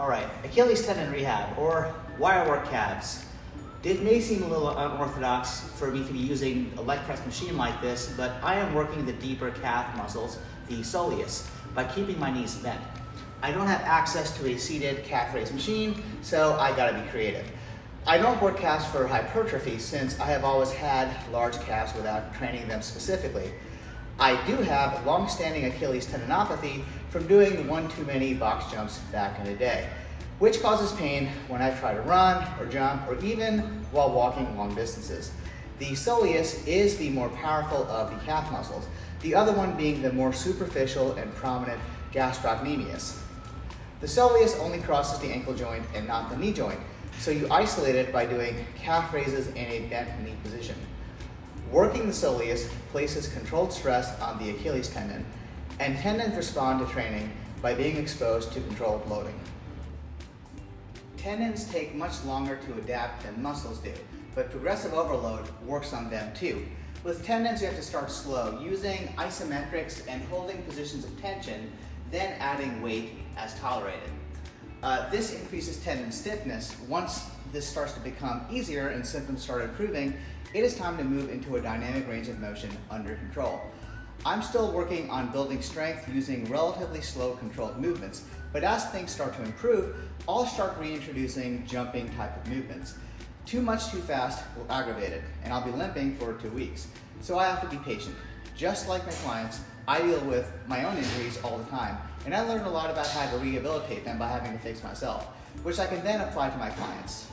All right, Achilles tendon rehab, or wire work calves. It may seem a little unorthodox for me to be using a leg press machine like this, but I am working the deeper calf muscles, the soleus, by keeping my knees bent. I don't have access to a seated calf raise machine, so I gotta be creative. I don't work calves for hypertrophy since I have always had large calves without training them specifically. I do have long-standing Achilles tendinopathy from doing one too many box jumps back in the day, which causes pain when I try to run or jump or even while walking long distances. The soleus is the more powerful of the calf muscles, the other one being the more superficial and prominent gastrocnemius. The soleus only crosses the ankle joint and not the knee joint, so you isolate it by doing calf raises in a bent knee position. Working the soleus places controlled stress on the Achilles tendon, and tendons respond to training by being exposed to controlled loading. Tendons take much longer to adapt than muscles do, but progressive overload works on them too. With tendons, you have to start slow, using isometrics and holding positions of tension, then adding weight as tolerated. This increases tendon stiffness. Once this starts to become easier and symptoms start improving, it is time to move into a dynamic range of motion under control. I'm still working on building strength using relatively slow controlled movements, but as things start to improve, I'll start reintroducing jumping type of movements. Too much too fast will aggravate it, and I'll be limping for 2 weeks. So I have to be patient. Just like my clients, I deal with my own injuries all the time, and I learned a lot about how to rehabilitate them by having to fix myself, which I can then apply to my clients.